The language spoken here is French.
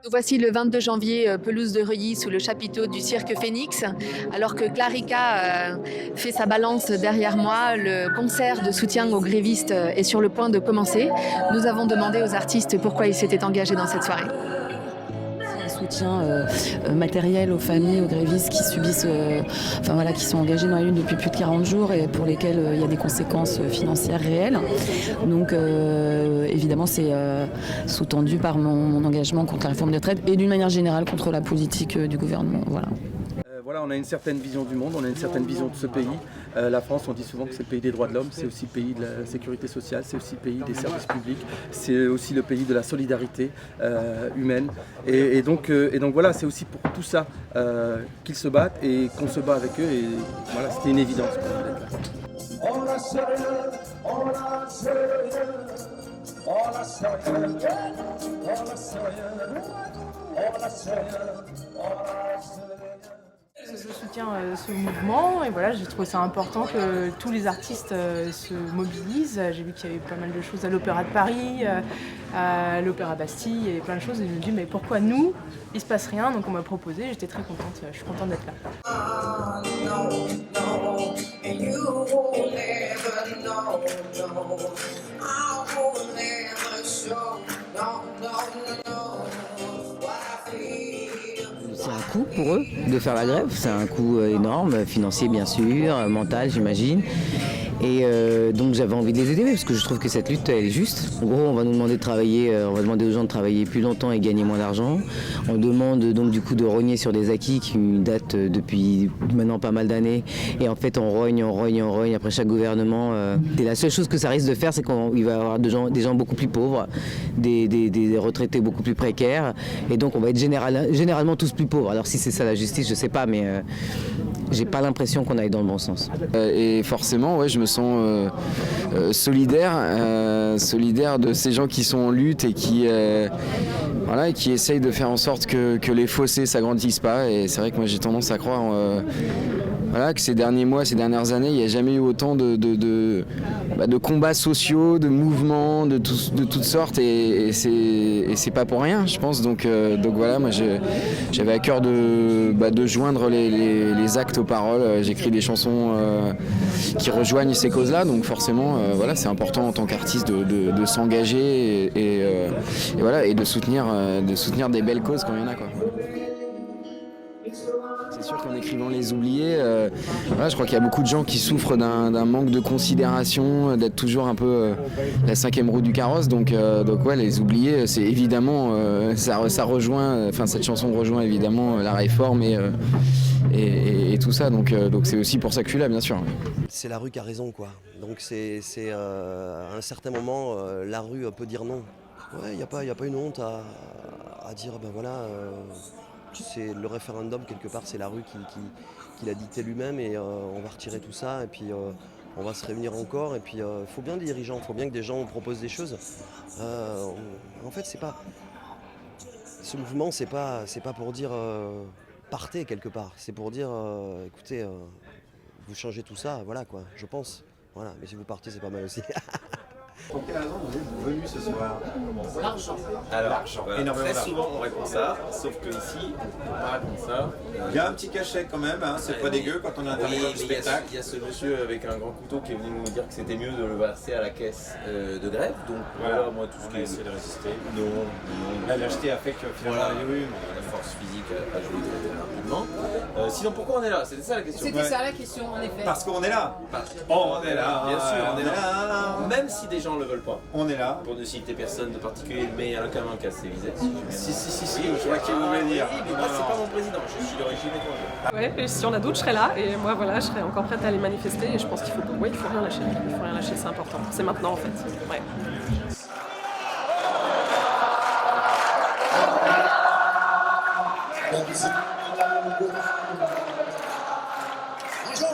Nous voici le 22 janvier, pelouse de Reuilly, sous le chapiteau du Cirque Phénix, alors que Clarica fait sa balance derrière moi. Le concert de soutien aux grévistes est sur le point de commencer. Nous avons demandé aux artistes pourquoi ils s'étaient engagés dans cette soirée. Soutien matériel aux familles, aux grévistes qui subissent, qui sont engagés dans la lutte depuis plus de 40 jours et pour lesquels il y a des conséquences financières réelles. Donc évidemment c'est sous-tendu par mon engagement contre la réforme des retraites et d'une manière générale contre la politique du gouvernement. Voilà, on a une certaine vision du monde, on a une certaine vision de ce pays. La France, on dit souvent que c'est le pays des droits de l'homme, c'est aussi le pays de la sécurité sociale, c'est aussi le pays des services publics, c'est aussi le pays de la solidarité humaine. Et donc voilà, c'est aussi pour tout ça qu'ils se battent et qu'on se bat avec eux. Et voilà, c'était une évidence pour Je soutiens ce mouvement et voilà, j'ai trouvé ça important que tous les artistes se mobilisent. J'ai vu qu'il y avait pas mal de choses à l'Opéra de Paris, à l'Opéra Bastille, il y avait plein de choses et je me dis mais pourquoi nous, il se passe rien, donc on m'a proposé, j'étais très contente, je suis contente d'être là. C'est un coût pour eux de faire la grève, c'est un coût énorme, financier bien sûr, mental j'imagine. Et donc j'avais envie de les aider parce que je trouve que cette lutte elle est juste. En gros on va nous demander de travailler, on va demander aux gens de travailler plus longtemps et gagner moins d'argent. On demande donc du coup de rogner sur des acquis qui datent depuis maintenant pas mal d'années. Et en fait on rogne après chaque gouvernement. Et la seule chose que ça risque de faire c'est qu'il va y avoir des gens beaucoup plus pauvres, des retraités beaucoup plus précaires. Et donc on va être généralement tous plus pauvres. Alors si c'est ça la justice je sais pas mais j'ai pas l'impression qu'on aille dans le bon sens. Et forcément, ouais, je me sens solidaire de ces gens qui sont en lutte et qui essayent de faire en sorte que les fossés s'agrandissent pas. Et c'est vrai que moi j'ai tendance à croire que ces derniers mois, ces dernières années, il n'y a jamais eu autant de combats sociaux, de mouvements, de toutes sortes, et c'est pas pour rien, je pense. Donc voilà, moi j'avais à cœur de joindre les actes aux paroles. J'écris des chansons qui rejoignent ces causes-là, donc forcément, c'est important en tant qu'artiste de s'engager et de soutenir des belles causes quand il y en a, quoi. C'est sûr qu'en écrivant Les Oubliés, je crois qu'il y a beaucoup de gens qui souffrent d'un manque de considération, d'être toujours un peu la cinquième roue du carrosse. Donc Les Oubliés, c'est évidemment, ça rejoint, cette chanson rejoint évidemment la réforme et tout ça. Donc c'est aussi pour ça que je suis là, bien sûr. C'est la rue qui a raison, quoi. Donc c'est à un certain moment, la rue peut dire non. Ouais, il n'y a pas une honte à dire, c'est le référendum, quelque part, c'est la rue qui l'a dicté lui-même et on va retirer tout ça et puis on va se réunir encore et puis il faut bien des dirigeants, il faut bien que des gens proposent des choses. En fait, c'est pas... Ce mouvement, c'est pas pour dire partez quelque part, c'est pour dire écoutez, vous changez tout ça, voilà quoi, je pense. Voilà, mais si vous partez, c'est pas mal aussi. Pour quelle raison vous êtes venu ce soir? L'argent. Alors, très souvent on répond ça, sauf que ici, on ne peut pas répondre ça. Il y a un petit cachet quand même, hein, c'est pas dégueu quand on est intermédiaire du spectacle. Il y a ce monsieur avec un grand couteau qui est venu nous dire que c'était mieux de le verser à la caisse de grève. Donc voilà, moi tout ce qui est essayé de résister. Non. La lâcheté a fait que finalement oui, la force physique a joué très rapidement. Sinon pourquoi on est là? C'était ça la question. C'était ça la question en effet. Parce qu'on est là. On est là. Bien sûr, on est là. Même si des gens ne le veulent pas. On est là. Pour ne citer personne de particulier, mais il y en a quand même un qui a ses visées. Si, je vois qui vous voulez dire. Oui, mais moi c'est pas mon président, je suis d'origine étrangère. Ouais, et si on a d'autres, je serai là et moi voilà, je serai encore prête à aller manifester et je pense qu'il faut rien lâcher. Il faut rien lâcher, c'est important. C'est maintenant en fait. Ouais. Bonjour.